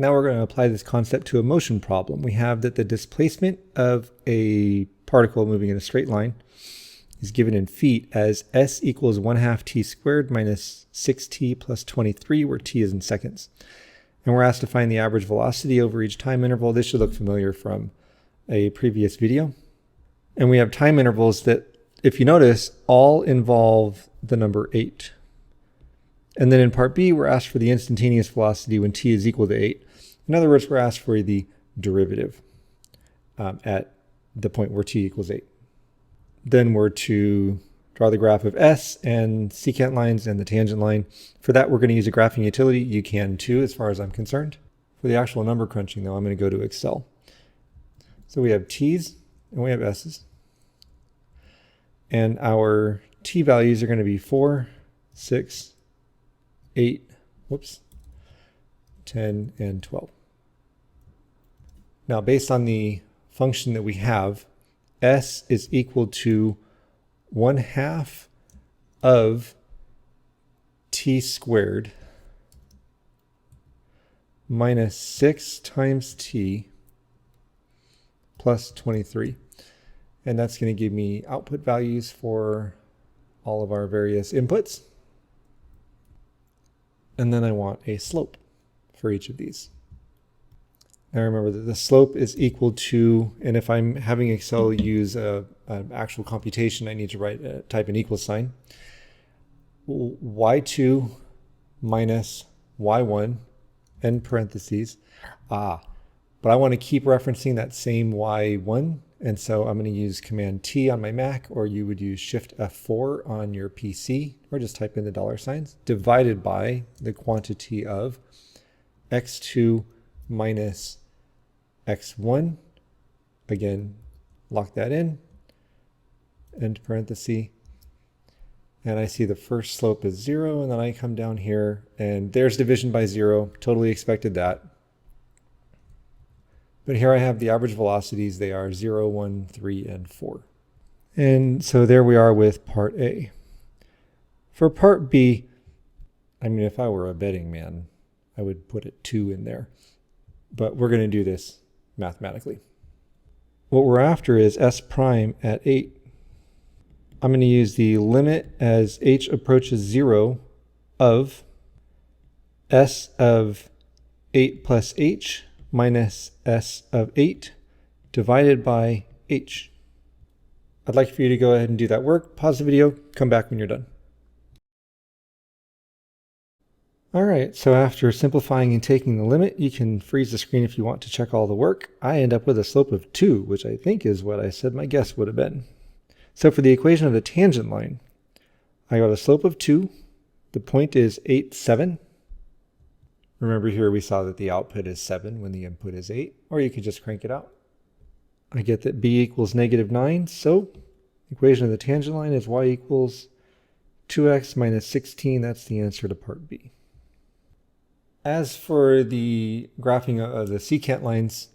Now we're going to apply this concept to a motion problem. We have that the displacement of a particle moving in a straight line is given in feet as s equals 1/2 t squared minus 6t plus 23, where t is in seconds. And we're asked to find the average velocity over each time interval. This should look familiar from a previous video. And we have time intervals that, if you notice, all involve the number 8. And then in part B, we're asked for the instantaneous velocity when t is equal to 8. In other words, we're asked for the derivative at the point where t equals 8. Then we're to draw the graph of s and secant lines and the tangent line. For that, we're going to use a graphing utility. You can too, as far as I'm concerned. For the actual number crunching, though, I'm going to go to Excel. So we have t's and we have s's. And our t values are going to be 4, 6, 8, 10, and 12. Now, based on the function that we have, s is equal to 1/2 of t squared minus 6 times t plus 23. And that's going to give me output values for all of our various inputs. And then I want a slope for each of these. Now remember that the slope is equal to, and if I'm having Excel use an actual computation, I need to type an equal sign. y2 minus y1 in parentheses. But I want to keep referencing that same y1. And so I'm going to use Command T on my Mac, or you would use Shift F4 on your PC, or just type in the $signs, divided by the quantity of x2 minus x1. Again, lock that in, end parenthesis. And I see the first slope is 0, and then I come down here, and there's division by 0. Totally expected that. But here I have the average velocities. They are 0, 1, 3, and 4. And so there we are with part A. For part B, I mean, if I were a betting man, I would put a 2 in there. But we're going to do this mathematically. What we're after is s prime at 8. I'm going to use the limit as h approaches 0 of s of 8 plus h minus s of 8 divided by h. I'd like for you to go ahead and do that work. Pause the video, come back when you're done. All right, so after simplifying and taking the limit, you can freeze the screen if you want to check all the work. I end up with a slope of 2, which I think is what I said my guess would have been. So for the equation of the tangent line, I got a slope of 2. The point is 8, 7. Remember here we saw that the output is 7 when the input is 8, or you could just crank it out. I get that b equals -9, so the equation of the tangent line is y equals 2x minus 16. That's the answer to part B. As for the graphing of the secant lines,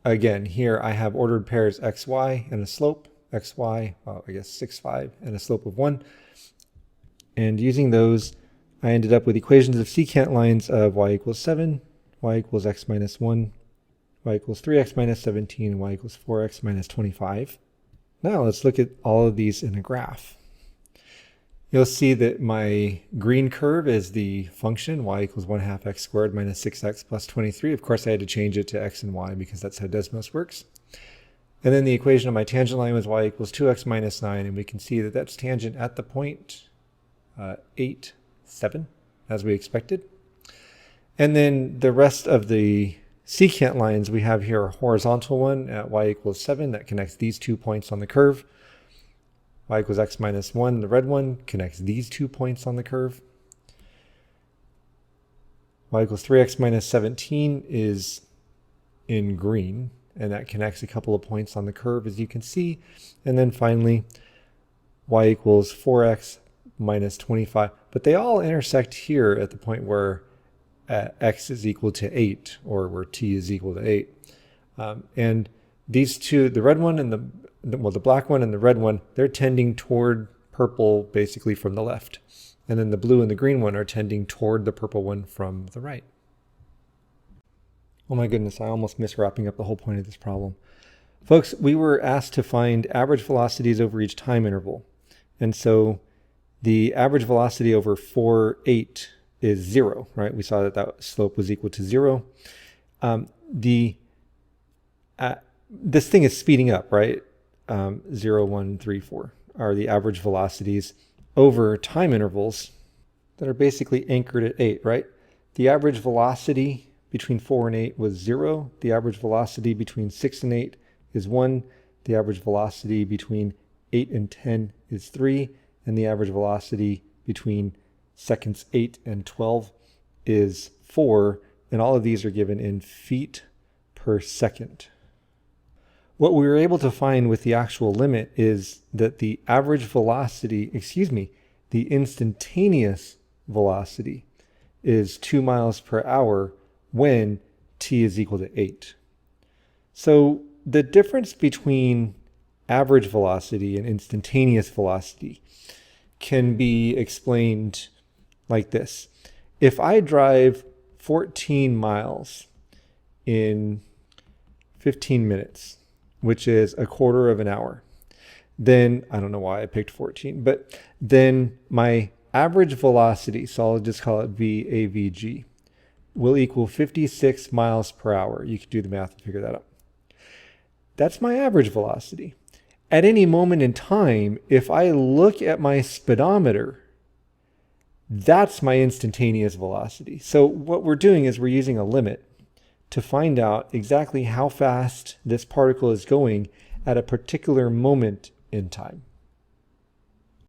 again, here I have ordered pairs xy and a slope, xy, well, I guess 6, 5, and a slope of 1. And using those, I ended up with equations of secant lines of y equals 7, y equals x minus 1, y equals 3x minus 17, and y equals 4x minus 25. Now let's look at all of these in a graph. You'll see that my green curve is the function y equals 1/2 x squared minus 6x plus 23. Of course, I had to change it to x and y because that's how Desmos works. And then the equation of my tangent line was y equals 2x minus 9, and we can see that that's tangent at the point 8, 7, as we expected. And then the rest of the secant lines we have here a horizontal one at y equals 7 that connects these 2 points on the curve. Y equals x minus 1, the red one, connects these 2 points on the curve. Y equals 3x minus 17 is in green, and that connects a couple of points on the curve, as you can see. And then finally, y equals 4x minus 25. But they all intersect here at the point where x is equal to 8, or where t is equal to 8. And these two, the red one and the black one and the red one, they're tending toward purple basically from the left. And then the blue and the green one are tending toward the purple one from the right. Oh my goodness, I almost missed wrapping up the whole point of this problem. Folks, we were asked to find average velocities over each time interval. And so the average velocity over 4, 8 is 0, right? We saw that that slope was equal to 0. This thing is speeding up, right? 0, 1, 3, 4 are the average velocities over time intervals that are basically anchored at 8, right? The average velocity between 4 and 8 was 0. The average velocity between 6 and 8 is 1. The average velocity between 8 and 10 is 3. And the average velocity between seconds 8 and 12 is 4. And all of these are given in feet per second. What we were able to find with the actual limit is that the average velocity, the instantaneous velocity is 2 miles per hour when t is equal to 8. So the difference between average velocity and instantaneous velocity can be explained like this. If I drive 14 miles in 15 minutes, which is a quarter of an hour, then, I don't know why I picked 14, but then my average velocity, so I'll just call it VAVG, will equal 56 miles per hour. You can do the math and figure that out. That's my average velocity. At any moment in time, if I look at my speedometer, that's my instantaneous velocity. So what we're doing is we're using a limit to find out exactly how fast this particle is going at a particular moment in time.